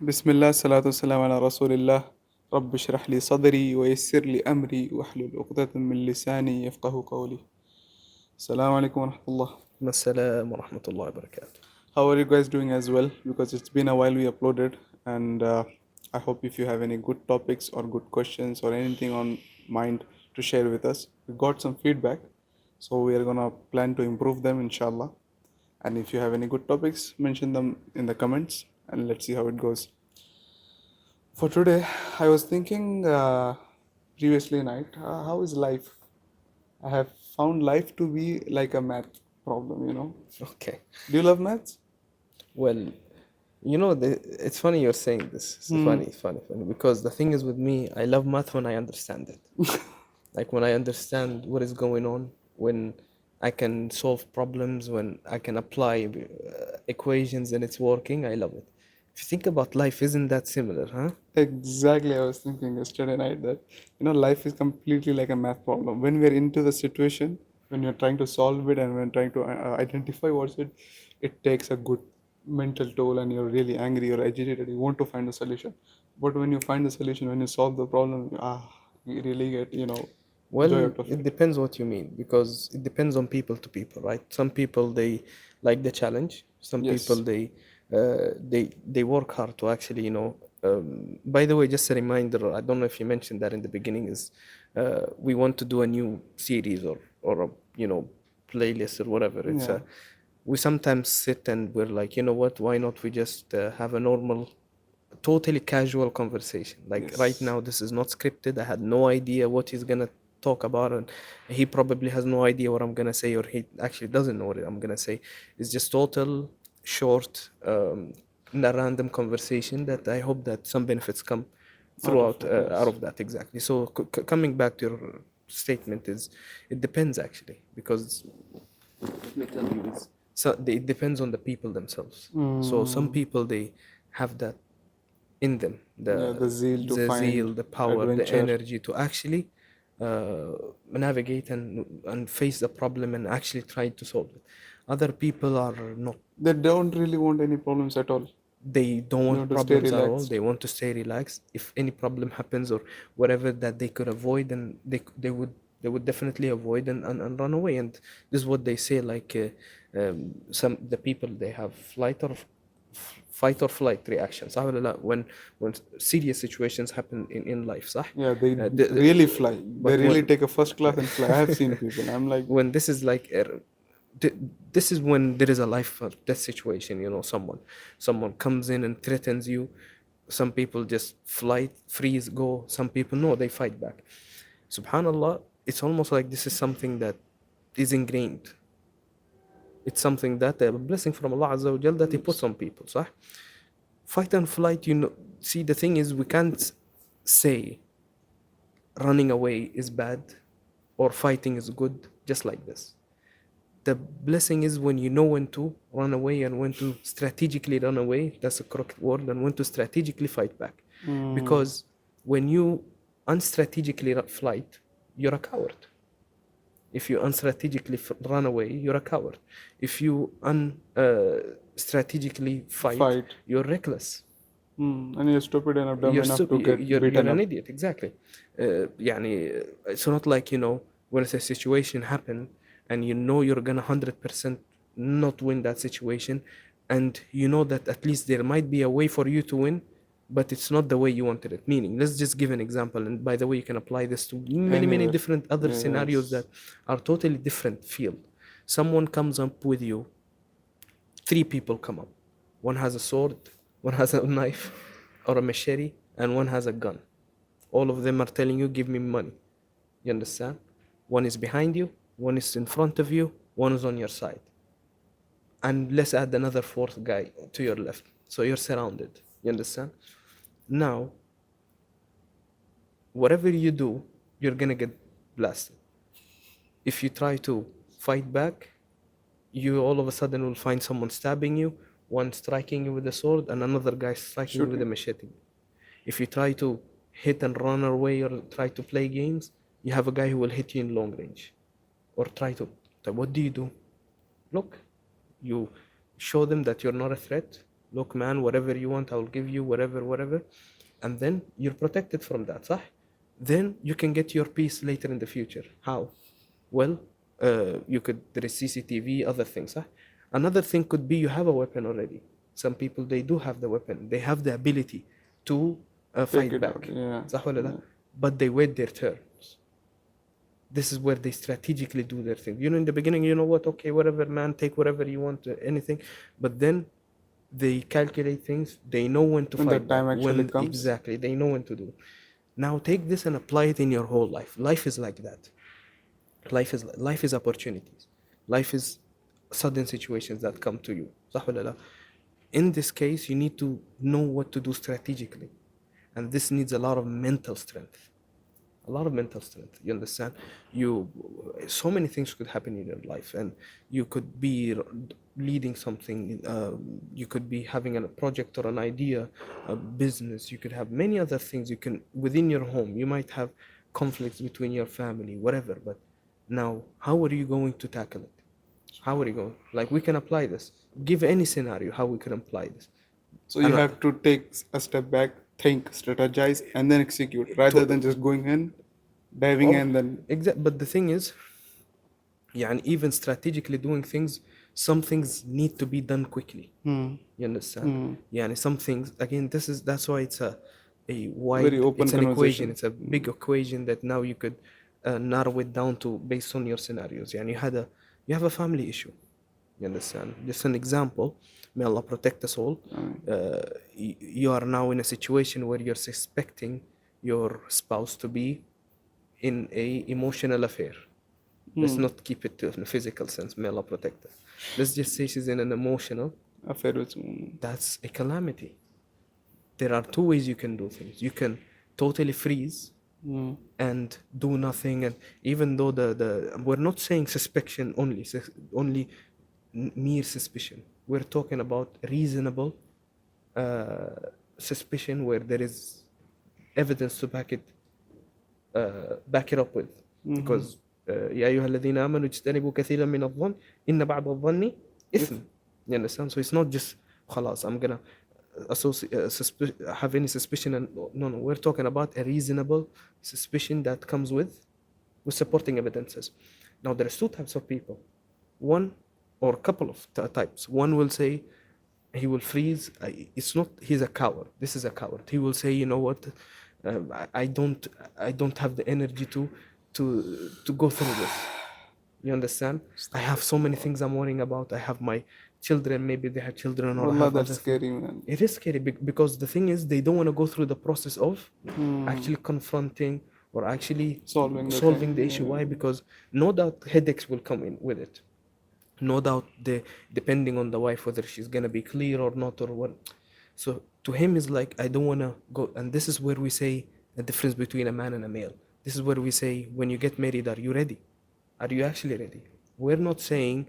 بسم الله الصلاة والسلام على رسول الله. رب اشرح لي صدري ويسر لي أمري واحلل عقدة من لساني يفقه قولي. السلام عليكم ورحمة الله. السلام ورحمة الله وبركاته. How are you guys doing as well? Because it's been a while we uploaded, and I hope if you have any good topics or good questions or anything on mind to share with us. We got some feedback, so we are gonna plan to improve them, inshallah. And if you have any good topics, mention them in the comments, and let's see how it goes. For today, I was thinking previously night, how is life? I have found life to be like a math problem. Okay. Do you love maths? Well, it's funny you're saying this. It's Hmm. funny. Because the thing is with me, I love math when I understand it. Like when I understand what is going on, when I can solve problems, when I can apply equations and it's working, I love it. If you think about life, isn't that similar, huh? Exactly, I was thinking yesterday night that life is completely like a math problem. When we're into the situation, when you're trying to solve it and when trying to identify what's it, it takes a good mental toll and you're really angry or agitated. You want to find a solution, but when you find the solution, when you solve the problem, you really get joy Well, out of it it. depends what you mean because it depends on people to people, right? Some people they like the challenge. Some people Yes. they work hard to actually, by the way, just a reminder, I don't know if you mentioned that in the beginning, is we want to do a new series or a, playlist or whatever. It's Yeah. a we sometimes sit and we're like, you know what, why not we just have a normal totally casual conversation. Like right Yes. now, this is not scripted. I had no idea what he's gonna talk about, and he probably has no idea what I'm gonna say, or he actually doesn't know what I'm gonna say. It's just total short, a random conversation that I hope that some benefits come Out of throughout it, out yes. of that. Exactly. So coming back to your statement is, it depends actually, because let me tell you is, it depends on the people themselves. So some Mm. people they have that in them, Yeah, the zeal to the find zeal, the power, the adventure. energy to actually navigate and face the problem and actually try to solve it. Other people are not. They don't really want any problems at all. They don't They want want to stay problems at all. relaxed. They want to stay relaxed. If any problem happens or whatever that they could avoid, then they would definitely avoid and run away. And this is what they say. Like some the people, they have fight or flight reactions. صح ولا لا? When serious situations happen in life, صح? Yeah, they really The, fly. They but really when take a first class and fly. I have seen people. I'm like, when this is like th- this is when there is a life or death situation. Someone comes in and threatens you. Some people just flight, freeze, go. Some people, no, they fight back. Subhanallah, it's almost like this is something that is ingrained. It's something that a blessing from Allah Azza wa Jal that He puts yes. on people, صح? Fight and flight, see, the thing is, we can't say running away is bad or fighting is good just like this. The blessing is when you know when to run away and when to strategically run away. That's a correct word. And when to strategically fight back. Mm, Because when you unstrategically flight, you're a coward. If you unstrategically run away, you're a coward. If you strategically fight, fight. you're reckless. And you're stupid enough, dumb you're enough to get you're beaten an up. idiot, exactly. يعني it's not like, when a situation happen and you're gonna 100% not win that situation, and you know that at least there might be a way for you to win, but it's not the way you wanted it. Meaning, let's just give an example, and by the way, you can apply this to many Anywhere. different other scenarios that Yes. are totally different field. Someone comes up with you, three people come up. One has a sword, one has a knife or a machete, and one has a gun. All of them are telling you, give me money. You understand? One is behind you, one is in front of you, one is on your side. And let's add another fourth guy to your left. So you're surrounded. You understand? Now, whatever you do, you're gonna get blasted. If you try to fight back, you all of a sudden will find someone stabbing you, one striking you with a sword, and another guy striking you with a Shooting. machete. If you try to hit and run away or try to play games, you have a guy who will hit you in long range. Or try to. What do? Look, you show them that you're not a threat. look man, whatever you want I'll give you, whatever, and then you're protected from that, صح? Then you can get your peace later in the future. How? Well, you could, there is CCTV, other things, صح? Another thing could be you have a weapon already. Some people, they do have the weapon, they have the ability to Take fight it back, out. Yeah. صح ولا لا? Yeah. But they wait their turns. This is where they strategically do their thing. You know, in the beginning, you know what, okay, whatever, man, take whatever you want, anything. But then they calculate things. They know when to When fight that time back. actually When comes. exactly, they know when to do. Now take this and apply it in your whole life. Life is like that. Life is opportunities. Life is sudden situations that come to you. صح ولا لا? In this case, you need to know what to do strategically, and this needs a lot of mental strength. A lot of mental strength, you understand? You, so many things could happen in your life, and you could be leading something, you could be having a project or an idea, a business, you could have many other things. You can, within your home you might have conflicts between your family, whatever. But now, how are you going to tackle it? How are you going, like, we can apply this, give any scenario how we can apply this. So you And have to take a step back, think, strategize, and then execute, rather than just going in, diving in, then But the thing is, يعني even strategically doing things, some things need to be done quickly. You understand? يعني some things, again, that's why it's a wide, Very open it's an equation, conversation. it's a big equation that now you could narrow it down to based on your scenarios. يعني you have a family issue. You understand? Just an example. May Allah protect us all. You are now in a situation where you're suspecting your spouse to be in a emotional affair. Let's not keep it to a physical sense. May Allah protect us. Let's just say she's in an emotional. affair with. That's a calamity. There are two ways you can do things. You can totally freeze and do nothing. And even though the we're not saying suspicion only, only mere suspicion. We're talking about reasonable suspicion where there is evidence to back it up with. Because يا أيها الذين آمنوا اجتنبوا كثيرا من الظن إن بعض الظن إثم. You understand? So it's not just خلاص I'm gonna have any suspicion, and no, we're talking about a reasonable suspicion that comes with supporting evidences. Now there's two types of people, one or a couple of types. One will say he will freeze. It's not, he's a coward. This is a coward. He will say, you know what, I don't have the energy to go through this. You understand? I have so many things I'm worrying about. I have my children, maybe they have children, or I Wallah, have that's other scary, man. It is scary because the thing is, they don't want to go through the process of actually confronting or actually Solving the solving thing, the issue. yeah. Why? Because no doubt headaches will come in with it. No doubt, depending on the wife, whether she's gonna be clear or not, or what. So to him is like, I don't wanna go. And this is where we say the difference between a man and a male. This is where we say, when you get married, are you ready? Are you actually ready? We're not saying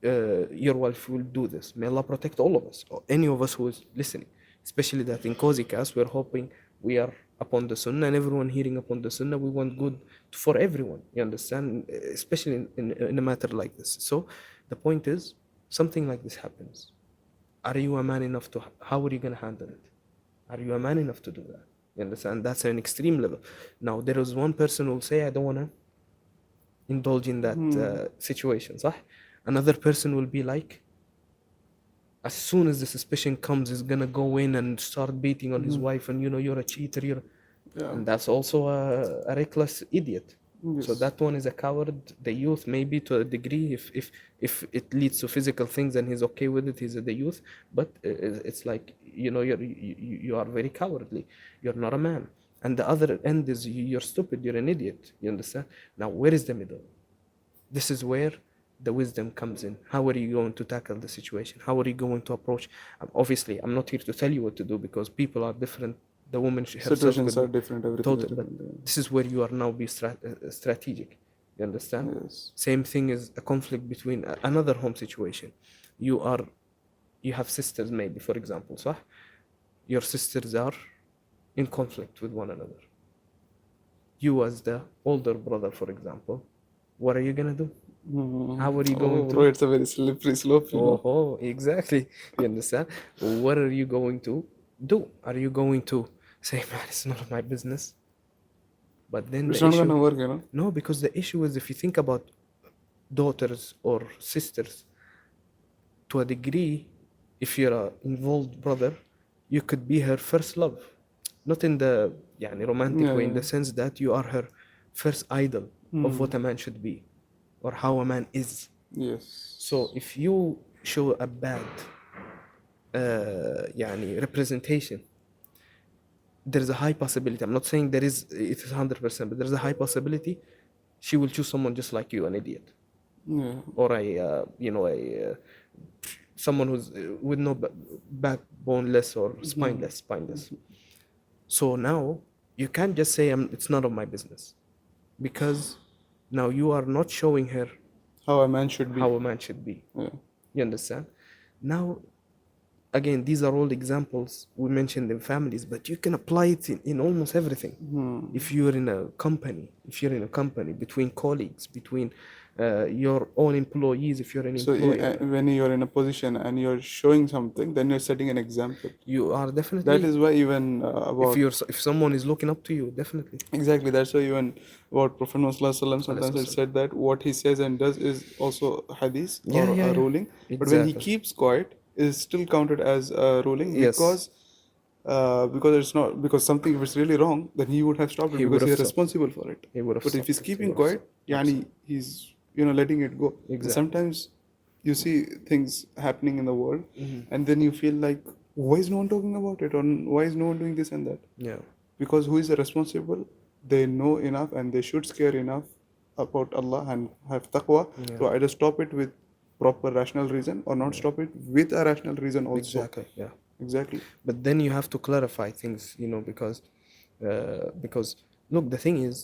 your wife will do this. May Allah protect all of us, or any of us who is listening. Especially that in Kozicast, we're hoping we are upon the Sunnah, and everyone hearing upon the Sunnah, we want good for everyone. You understand? Especially in a matter like this. So the point is, something like this happens. Are you a man enough to? How are you going to handle it? Are you a man enough to do that? You understand? That's an extreme level. Now there is one person who will say, I don't want to indulge in that situation. صح? Another person will be like, as soon as the suspicion comes, he's gonna go in and start beating on his wife, and you're a cheater, and that's also a reckless idiot. Yes. So that one is a coward. The youth, maybe to a degree, if it leads to physical things and he's okay with it, he's the youth. But it's like, you are very cowardly. You're not a man. And the other end is you're stupid. You're an idiot. You understand? Now, where is the middle? This is where the wisdom comes in. How are you going to tackle the situation? How are you going to approach? Obviously, I'm not here to tell you what to do, because people are different. The woman herself Situations could are be different. Everything is totally. But different. Yeah. this is where you are now be strategic. You understand? Yes. Same thing is a conflict between another home situation. You have sisters, maybe, for example, صح? Your sisters are in conflict with one another. You as the older brother, for example, what are you gonna do? How are you going Oh, to? bro, it's a very slippery slope, you know. Oh, exactly. You understand? What are you going to do? Are you going to say, man, it's none of my business? But then It's the not issue, gonna work, you know. no, because the issue is if you think about daughters or sisters, to a degree, if you're a involved brother, you could be her first love. Not in the يعني, romantic Yeah, way, in yeah. the sense that you are her first idol of what a man should be or how a man is. Yes. So if you show a bad يعني representation, there's a high possibility. I'm not saying there is it is 100%, but there's a high possibility she will choose someone just like you, an idiot, Yeah. or a someone who's with no backboneless or spineless. So now you can't just say it's none of my business, because now you are not showing her How a man should be. how a man should be. Yeah. You understand? Now, again, these are all examples we mentioned in families, but you can apply it in almost everything. If you're in a company, between colleagues, between your own employees, if you're an So employer, when you're in a position and you're showing something, then you're setting an example. you are That definitely, is why even about if someone is looking up to you, definitely. exactly, that's why even about Prophet Muhammad Sallallahu Alaihi Wasallam, sometimes Alayhi it said that what he says and does is also hadith Yeah, or yeah, a yeah. ruling. But when he Exactly. keeps quiet, is still counted as a ruling Yes. because it's not because something if it's really wrong, then he would have stopped it He would because have he's stopped. responsible for it. He would have But if stopped he's it. keeping He would have quiet, stopped. yani he's letting it go. And Exactly. sometimes you see things happening in the world, Mm-hmm. and then you feel like, why is no one talking about it, or why is no one doing this and that? Yeah. Because who is the responsible? They know enough and they should care enough about Allah and have taqwa Yeah. to either stop it with proper rational reason or not stop it with a rational reason also. Exactly. Yeah. Exactly. But then you have to clarify things, because look, the thing is,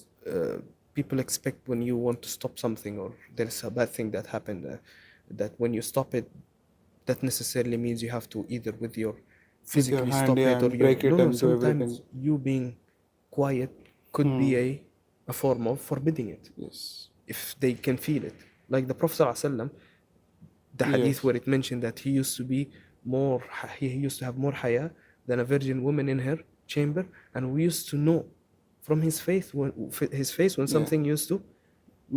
people expect when you want to stop something or there's a bad thing that happened, that when you stop it, that necessarily means you have to either with your physically hand, stop yeah, it or and break it no, and do sometimes everything. you being quiet could be a form of forbidding it Yes. if they can feel it. Like the Prophet ﷺ, the hadith Yes. where it mentioned that he used to be more, he used to have more haya than a virgin woman in her chamber, and we used to know from his face when Yeah. something used to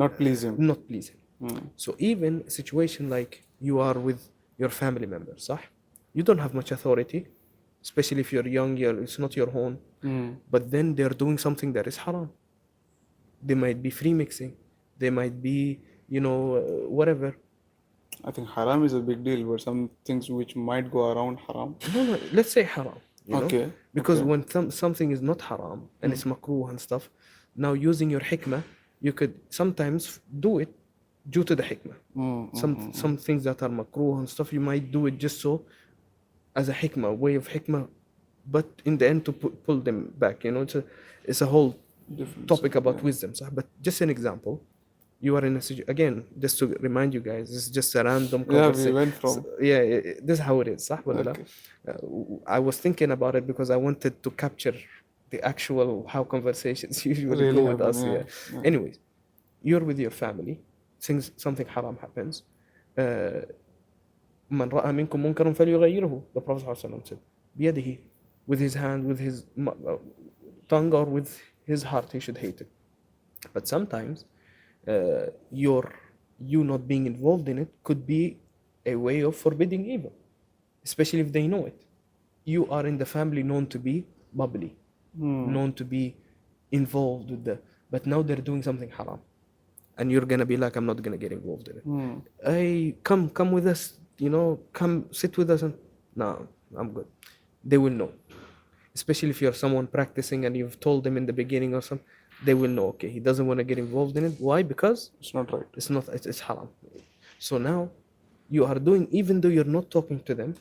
Not please him. not please him. So even a situation like you are with your family members, صح? You don't have much authority, especially if you're young, it's not your own. But then they're doing something that is haram. They might be free mixing, they might be, whatever. I think haram is a big deal, but some things which might go around haram. No, let's say haram, Okay. because Okay. when something is not haram and it's makruh and stuff, now using your hikmah, you could sometimes do it due to the hikmah. Some things that are makruh and stuff, you might do it just so as a hikmah, way of hikmah, but in the end to pull them back. It's a whole Different topic stuff, about yeah. wisdom. صح? But just an example, you are in a situation, again, just to remind you guys, this is just a random Yeah, we conversation. went from This is how it is, صح ولا لا? okay. I was thinking about it because I wanted to capture the actual how conversations usually Really go with happen, us. yeah, Yeah. yeah. Anyways, you're with your family, something haram happens. من رأى منكم منكرا فليغيره. The Prophet ﷺ said, بيده, with his hand, with his tongue, or with his heart, he should hate it. But sometimes you not being involved in it could be a way of forbidding evil, especially if they know it. You are in the family known to be bubbly, known to be involved with but now they're doing something haram, and you're gonna be like, I'm not gonna get involved in it. Hey, come with us, come sit with us. And no, I'm good. They will know, especially if you're someone practicing and you've told them in the beginning or something. They will know, okay, he doesn't want to get involved in it. Why? Because It's not right. it's haram. So now you are doing, even though you're not talking to them,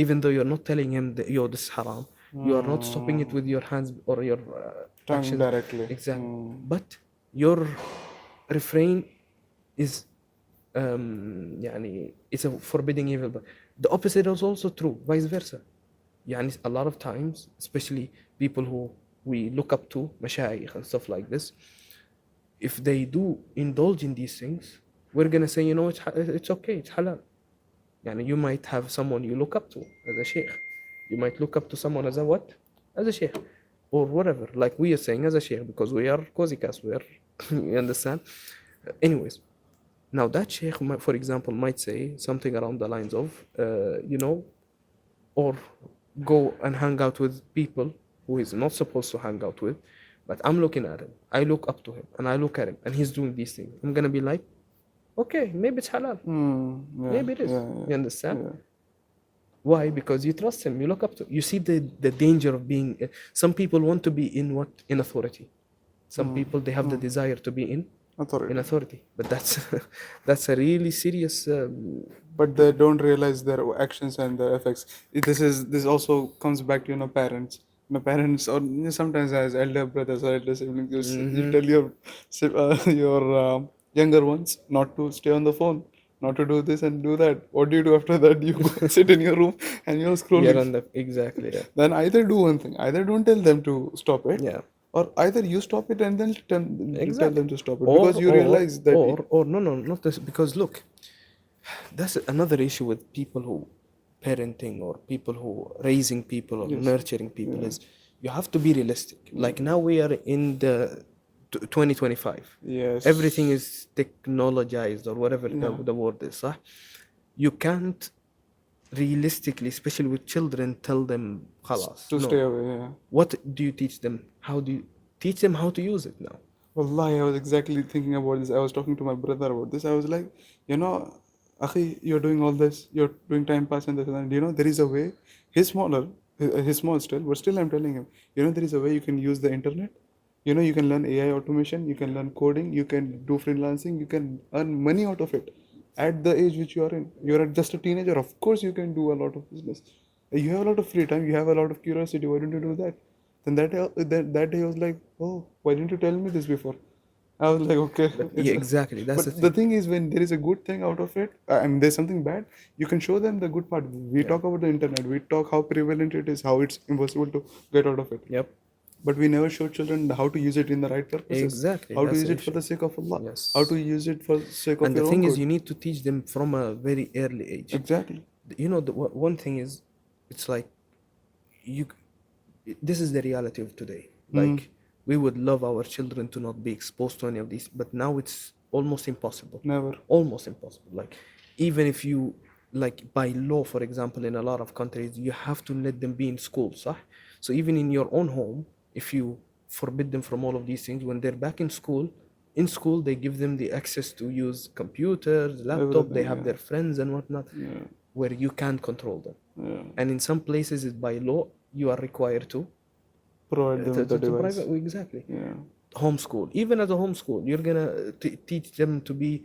even though you're not telling him that, yo, this is haram, you are not stopping it with your hands or your Tongue actions directly. exactly. But your refrain is it's a forbidding evil. But the opposite is also true, vice versa. A lot of times, especially people who we look up to, mashayikh and stuff like this, if they do indulge in these things, we're gonna say, you know, it's okay, it's halal. Yani you might have someone you look up to as a sheikh. You might look up to someone as a what? As a sheikh. Or whatever. Like we are saying as a sheikh because we are Kozikas. We are, you understand? Anyways, now that sheikh, for example, might say something around the lines of, you know, or go and hang out with people who he's not supposed to hang out with. But I'm looking at him. I look up to him and I look at him and he's doing these things. I'm gonna be like, okay, maybe it's halal. Yeah, Maybe it is. yeah, You understand? yeah. Why? Because you trust him, you look up to. You see the danger of being. Some people want to be in what? In authority. Some people they have the desire to be in Authority. authority, but that's that's a really serious. But they don't realize their actions and their effects. This also comes back to parents. Parents, or sometimes as elder brothers or elder siblings, you tell your your younger ones not to stay on the phone, not to do this and do that. What do you do after that? You go sit in your room and you're Yeah, scrolling. on the exactly. Yeah. Then either do one thing, either don't tell them to stop it, Yeah. or either you stop it and then tell Exactly. them to stop it, because you realize that or no, not this, because look, that's another issue with people who parenting or people who raising people or nurturing people is you have to be realistic. Like now we are in the 2025. yes, Everything is technologized or whatever the word is. Huh? You can't realistically, especially with children, tell them خلاص. to No. stay away. Yeah. What do you teach them? How do you teach them how to use it now? Wallahi, I was exactly thinking about this. I was talking to my brother about this. I was like, Akhi, you're doing all this, you're doing time pass and this and that. There is a way. He's smaller, he's small still, but still I'm telling him, there is a way you can use the internet. You can learn AI automation, you can learn coding, you can do freelancing, you can earn money out of it. At the age which you are in, you're just a teenager. Of course, you can do a lot of business. You have a lot of free time, you have a lot of curiosity. Why don't you do that? Then that day I was like, oh, why didn't you tell me this before? I was like, okay. Yeah, exactly. That's But the the thing. thing is, when there is a good thing out of it, I mean, there's something bad, you can show them the good part. We talk about the internet, we talk how prevalent it is, how it's impossible to get out of it. Yep. But we never show children how to use it in the right purposes. Exactly, How to that's use the it for issue. the sake of Allah. Yes. How to use it for the sake of And the your thing own is, good. you need to teach them from a very early age. Exactly. You know, one thing is, it's like you. This is the reality of today. Like we would love our children to not be exposed to any of these, but now it's almost impossible. Never. Almost impossible. Like even if you, like by law, for example, in a lot of countries, you have to let them be in school, صح? So even in your own home, if you forbid them from all of these things, when they're back in school they give them the access to use computers, laptop, they Everything, have yeah. their friends and whatnot, where you can't control them. Yeah. And in some places, it's by law, you are required to Provide them with the device. exactly. Yeah. Homeschool. Even as a homeschool, you're gonna teach them to be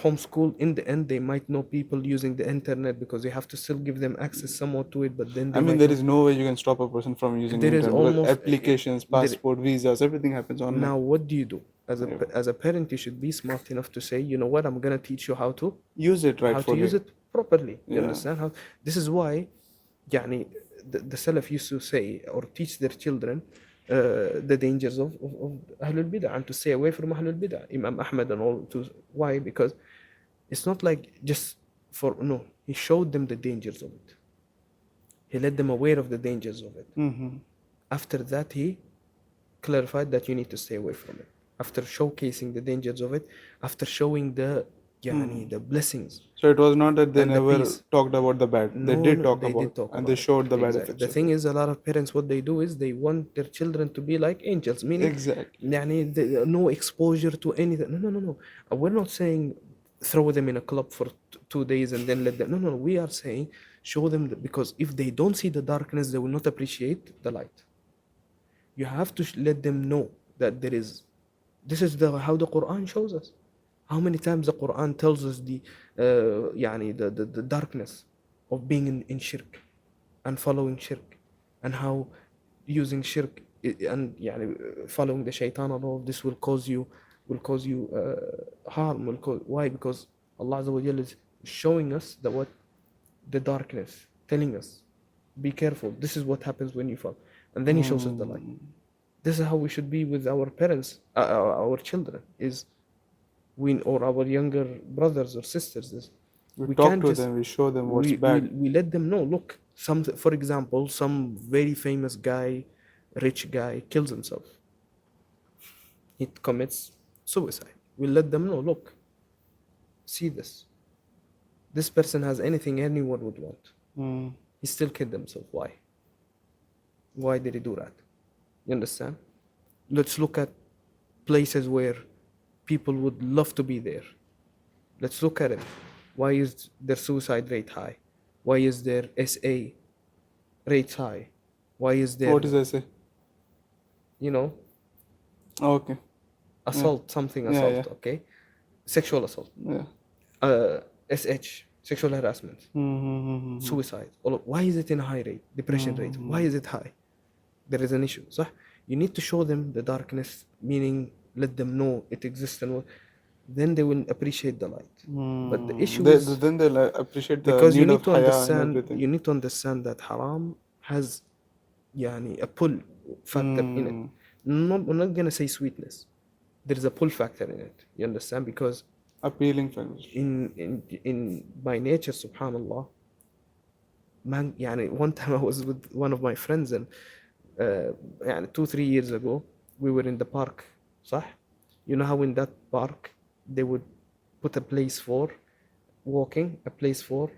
homeschooled. In the end, they might know people using the internet because you have to still give them access somewhat to it. But then I mean, there is no way you can stop a person from using There is internet. Because almost- applications, passport, visas, everything happens online. now what do you do as a parent? You should be smart enough to say, you know what, I'm gonna teach you how to Use it how to rightfully. use it properly. You Yeah. understand how? This is why, يعني, the Salaf used to say or teach their children the dangers of Ahlul Bid'ah and to stay away from Ahlul Bid'ah. Imam Ahmad and all. Why? Because it's not like just for no. He showed them the dangers of it. He led them aware of the dangers of it. After that, he clarified that you need to stay away from it. After showcasing the dangers of it, after showing the the blessings. So it was not that they And the never peace. talked about the bad. They No, did no, talk they about did talk and about they it. showed the bad Exactly. effects. The of thing it. is, a lot of parents, what they do is they want their children to be like angels, meaning Exactly. no exposure to anything. No. We're not saying throw them in a club for 2 days and then let them. No. We are saying show them that, because if they don't see the darkness, they will not appreciate the light. You have to let them know that there is. This is how the Quran shows us. How many times the Quran tells us the darkness of being in shirk and following shirk, and how using shirk and following the shaitan and all this will cause you harm. Why? Because Allah Azza wa Jalla is showing us the darkness, telling us, be careful. This is what happens when you fall, and then He shows us the light. This is how we should be with our parents, our children. Is or our younger brothers or sisters is We we talk can't to just them, we show them what's bad. we let them know, look, some, for example, some very famous guy, rich guy, kills himself. He commits suicide. We let them know, look, see this person has anything anyone would want. Mm. He still killed himself. Why did he do that? You understand? Let's look at places where people would love to be there. Let's look at it. Why is their suicide rate high? Why is their SA rate high? Why is there, What does I say? you know, Oh, okay. assault, something Yeah, assault, yeah. okay? Sexual assault, Yeah. SH, sexual harassment, Mm-hmm. suicide. Why is it in a high rate? Depression rate. Why is it high? There is an issue. So you need to show them the darkness, meaning let them know it exists, and then they will appreciate the light. But the issue is Then they'll appreciate the because you need need of to haya and understand. everything. You need to understand that haram has, yani, a pull factor in it. We're not gonna say sweetness. There is a pull factor in it. You understand? Because Appealing factor. in by nature, subhanallah, man, yani, one time I was with one of my friends, and يعني 2-3 years ago we were in the park, صح? You know how in that park they would put a place for walking, a place for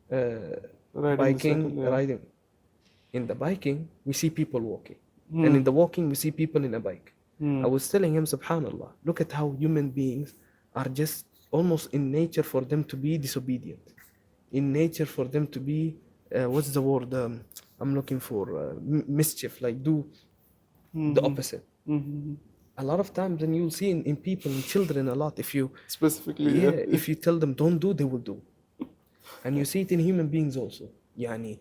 Riding the biking, cycle, yeah. riding. In the biking we see people walking, and in the walking we see people in a bike. I was telling him, subhanallah, look at how human beings are just almost in nature for them to be disobedient, in nature for them to be what's the word I'm looking for, mischief, like do the opposite. Mm-hmm. A lot of times, and you'll see in people, in children a lot, if you Specifically, if you tell them don't do, they will do. And you see it in human beings also. Yani,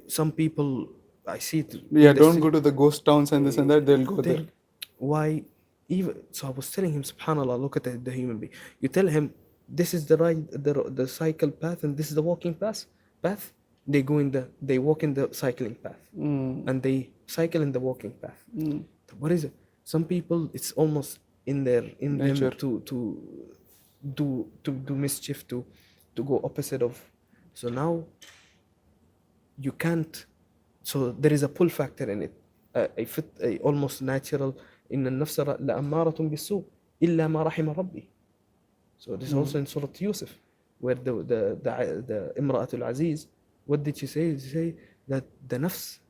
some people, I see it. Yeah, don't go to the ghost towns and this and that, they'll go there. Why? Even so, I was telling him, subhanallah, look at the human being. You tell him this is the right, the cycle path, and this is the walking path. They walk in the cycling path, and they cycle in the walking path. What is it? Some people, it's almost in Nature. them to do mischief, to go opposite of. So now you can't. So there is a pull factor in it, a almost natural. إن النفس لأمارة بالسوء إلا ما رحم ربي. So this is also in Surah Yusuf, where the Imra'atul Aziz, what did she say? She say that the nafs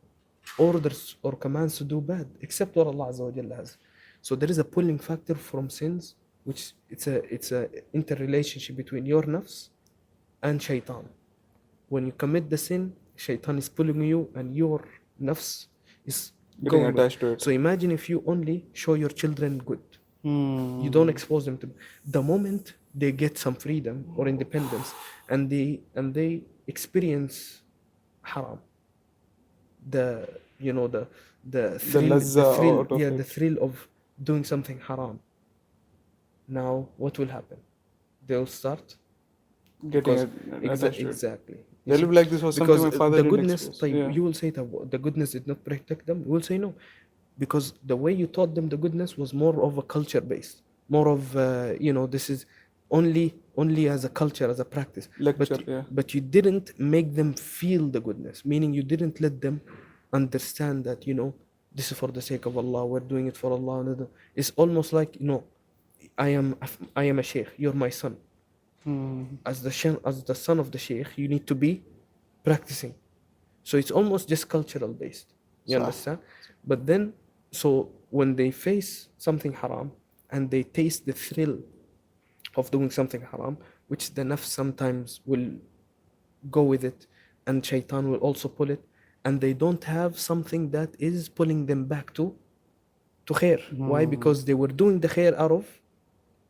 orders or commands to do bad, except what Allah Azza wa Jalla has. So there is a pulling factor from sins, which it's a interrelationship between your nafs and shaitan. When you commit the sin, shaitan is pulling you, and your nafs is Getting going attached to it. So imagine if you only show your children good. You don't expose them to. The moment they get some freedom or independence, and they experience haram, the thrill, lazza out of it. the thrill of doing something haram. Now what will happen? They'll start Getting attached to it. exactly. They'll be like, this was something my father the didn't goodness, expose. Yeah. you will say that the goodness did not protect them. We will say no, because the way you taught them the goodness was more of a culture based, more of this is only as a culture, as a practice. Lecture, yeah. But you didn't make them feel the goodness, meaning you didn't let them understand that this is for the sake of Allah, we're doing it for Allah. It's almost like I am a sheikh, you're my son. As the son of the sheikh, you need to be practicing. So it's almost just cultural based. You understand? But then, so when they face something haram and they taste the thrill of doing something haram, which the nafs sometimes will go with it, and shaitan will also pull it, and they don't have something that is pulling them back to khair. Why? Because they were doing the khair out of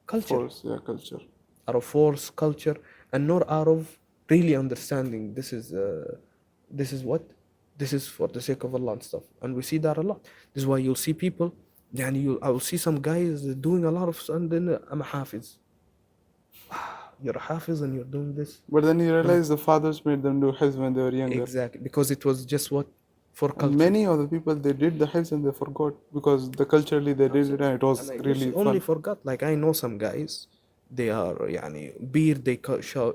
culture. Force, yeah, culture. Out of force, culture, and not out of really understanding this is what? This is for the sake of Allah and stuff. And we see that a lot. This is why you'll see people, I will see some guys doing a lot of, and then I'm a hafiz. You're a hafiz and you're doing this. But then you realize the fathers made them do hifz when they were younger. Exactly, because it was just what? For culture. And many of the people, they did the hifz and they forgot, because culturally they did it and it was really only fun. forgot. Like I know some guys, they are يعني beard they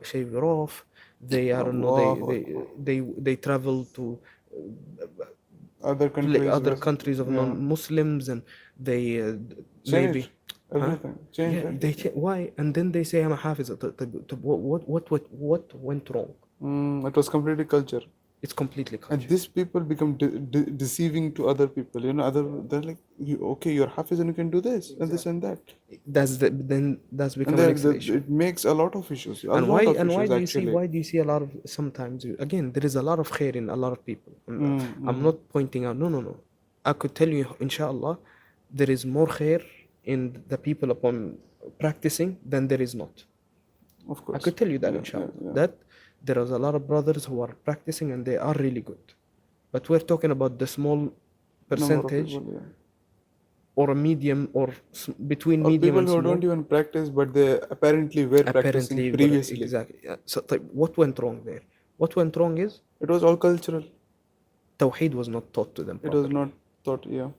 shave it off. They are no Allahu Akbar. they travel to Other countries, other West, countries of yeah, non-Muslims, and they maybe change huh everything, change yeah they everything. why, and then they say I'm a hafiz. What went wrong? It was completely culture. It's completely And culture. these people become deceiving to other people. You know, they're like, okay, you're Hafiz and you can do this and this and that. That's And become a next issue. it makes a lot of issues. A lot of And issues, actually. why do you see a lot of sometimes again there is a lot of khair in a lot of people. I'm Mm. not pointing out no. I could tell you inshallah there is more khair in the people upon practicing than there is not. Of I course. could tell you that Yeah, yeah, inshallah yeah. that there is a lot of brothers who are practicing and they are really good. But we're talking about the small Number of percentage people, yeah. or a medium or between Or medium people and who small. don't even practice, but they apparently were practicing Apparently, previously. exactly. So, what went wrong there? What went wrong is It was all cultural. Tawheed was not taught to them It was properly. not thought, yeah.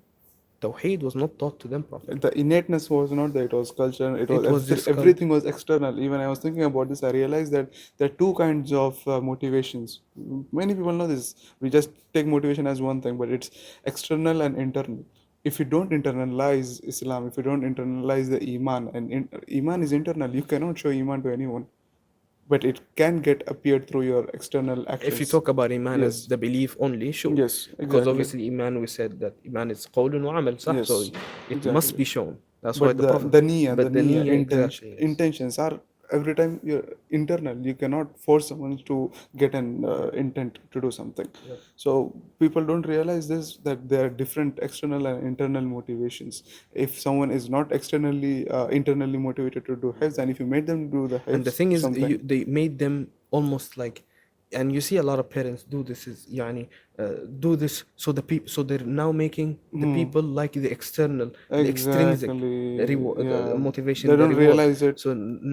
Tawheed was not taught to them properly. The innateness was not there. It was culture. It was It was just everything was external. Even I was thinking about this, I realized that there are two kinds of motivations. Many people know this. We just take motivation as one thing, but it's external and internal. If you don't internalize Islam, if you don't internalize the iman, and iman is internal, you cannot show iman to anyone, but it can get appeared through your external if you actions. talk about Iman as Yes, the belief only, sure. yes, Because exactly. obviously Iman, we said that Iman is qawlun wa amal, صح? So Yes, it must exactly. be shown. That's why But the Prophet. the niyyah, But the niyyah, exactly, yes. intentions are every time you're internal. You cannot force someone to get an intent to do something. Yep. So people don't realize this, that there are different external and internal motivations. If someone is not externally internally motivated to do hifz, and if you made them do the And the hifz thing is, something. they made them almost like, and you see a lot of parents do this is يعني do this so the people, so they're now making the people like the external, the extrinsic Exactly. reward, the Yeah. motivation, They the don't reward. realize it. So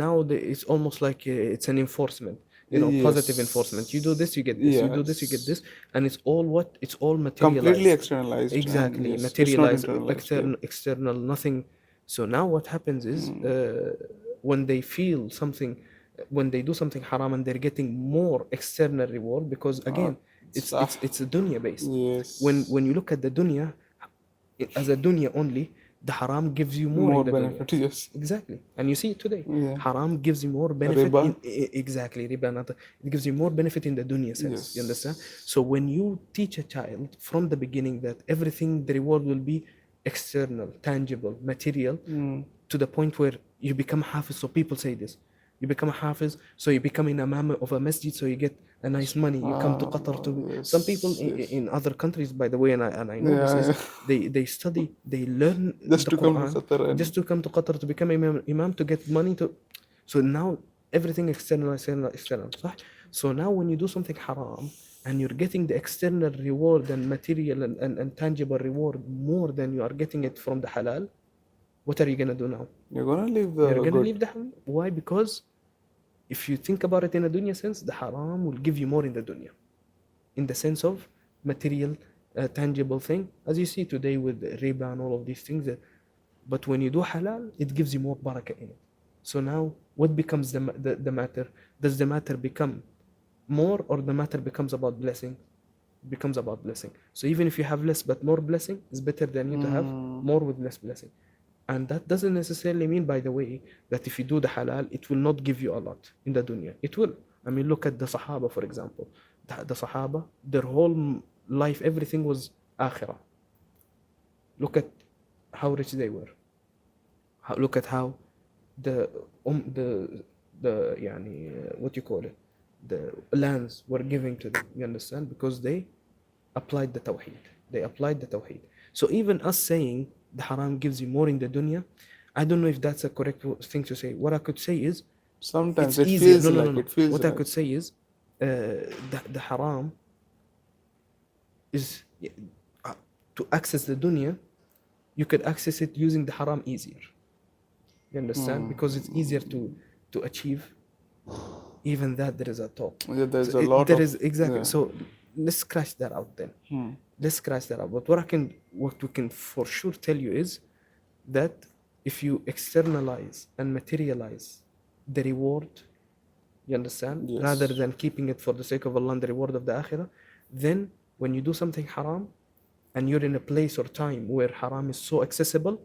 now it's almost like it's an enforcement, positive enforcement. You do this, Yes. you get this. You do this, you get Yes. this, and it's all what it's all Completely materialized. externalized, and Exactly, yes, it's not materialized, internalized. Yeah. external, nothing. So now what happens is when they feel something, when they do something haram and they're getting more external reward, because Uh, again Sah. it's a dunya based. Yes. When you look at the dunya as a dunya only, the haram gives you more in More the dunya. benefit, yes. Exactly, and you see it today. Yeah. Haram gives you more benefit Riba. exactly, riba, it gives you more benefit in the dunya sense. You understand? Yes. So when you teach a child from the beginning that everything, the reward will be external, tangible, material, to the point where you become hafiz. So people say this. You become a hafiz, so you become an imam of a masjid, so you get a nice money. You come to Qatar to Yes. some people Yes. in other countries, by the way, and I know this Yeah, is yeah. they study, they learn Just the to come to Quran Qatar and just to come to Qatar to become imam to get money to. So now everything external, external. صح? So now when you do something haram and you're getting the external reward and material and tangible reward more than you are getting it from the halal, what are you gonna do now? you're gonna leave You're the gonna good. leave the halal. Why? Because if you think about it in a dunya sense, the haram will give you more in the dunya, in the sense of material, tangible thing, as you see today with riba and all of these things. But when you do halal, it gives you more barakah in it. So now, what becomes the matter? Does the matter become more, or the matter becomes about blessing? Becomes about blessing. So even if you have less but more blessing, is better than you to have more with less blessing. And that doesn't necessarily mean, by the way, that if you do the halal, it will not give you a lot in the dunya. It will. I mean, look at the Sahaba, for example. The Sahaba, their whole life, everything was akhirah. Look at how rich they were. Look at how the يعني what you call it, the lands were giving to them. You understand? Because they applied the tawheed. They applied the tawheed. So even us saying the haram gives you more in the dunya, I don't know if that's a correct thing to say. What I could say is Sometimes it's it easier. feels No, no, no, like no. it feels What I like. could say is the haram is to access the dunya. You could access it using the haram easier. You understand? Because it's easier to achieve. Even that there is a talk. Yeah, there's So a lot there of. is exactly. Yeah. So let's scratch that out then. Let's scratch that out. But what we can for sure tell you is that if you externalize and materialize the reward, you understand, Yes. rather than keeping it for the sake of Allah and the reward of the akhirah, then when you do something haram and you're in a place or time where haram is so accessible,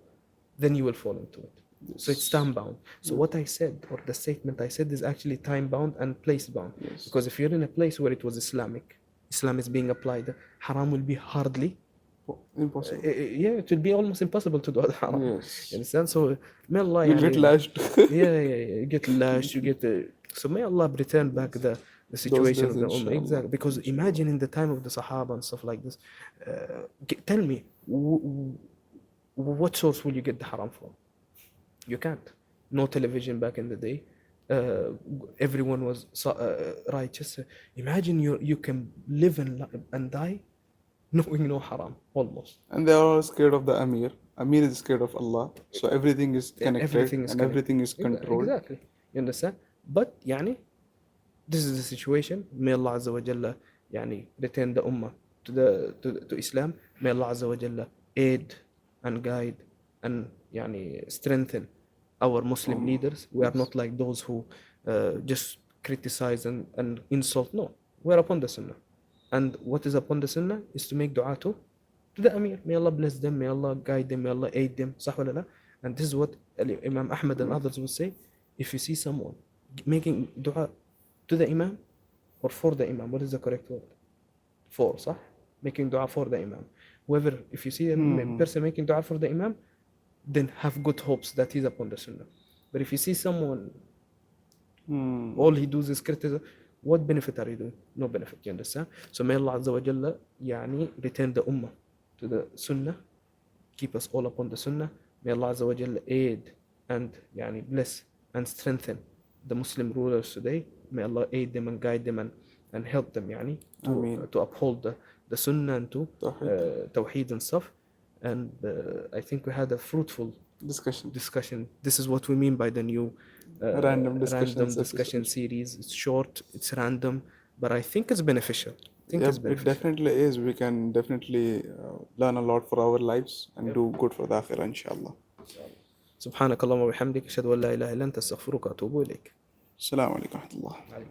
then you will fall into it. So it's time bound. So what I said, or the statement I said, is actually time bound and place bound. Yes. Because if you're in a place where it was Islamic, Islam is being applied, haram will be hardly, Impossible. yeah, it will be almost impossible to do haram. Yes. You understand? So may Allah, You get lashed. yeah, you get lashed, you get. So may Allah return back the situation days, of the ummah. inshallah. Exactly. Because imagine in the time of the Sahaba and stuff like this. Tell me, what source will you get the haram from? You can't. No television back in the day. Everyone was righteous. Imagine you can live and die knowing no haram, almost. And they are all scared of the Amir. Amir is scared of Allah. So everything is connected Everything is and connected. everything is controlled. Exactly. You understand? But this is the situation. May Allah Azza wa Jalla return the ummah to Islam. May Allah Azza wa Jalla aid and guide and strengthen our Muslim leaders. We are not like those who just criticize and insult. No, we are upon the Sunnah. And what is upon the Sunnah is to make dua to the Amir. May Allah bless them, may Allah guide them, may Allah aid them. Sah wala la? And this is what Imam Ahmad and others would say. If you see someone making dua to the Imam or for the Imam, what is the correct word? For, sah? Making dua for the Imam. Whoever, if you see a person making dua for the Imam, then have good hopes that he's upon the Sunnah. But if you see someone, all he does is criticize, what benefit are you doing? No benefit, you understand? So may Allah Azza wa Jalla return the ummah to the Sunnah, keep us all upon the Sunnah. May Allah Azza wa Jalla aid and bless and strengthen the Muslim rulers today. May Allah aid them and guide them and help them to uphold the Sunnah and to Tawheed and stuff. And I think we had a fruitful discussion. This is what we mean by the new random discussion series. It's short, it's random, but I think it's beneficial. It definitely is. We can definitely learn a lot for our lives and do good for the akhirah, inshallah. سبحانك اللهم وبحمدك أشهد أن لا إله إلا أنت أستغفرك وأتوب إليك. السلام عليكم ورحمة الله.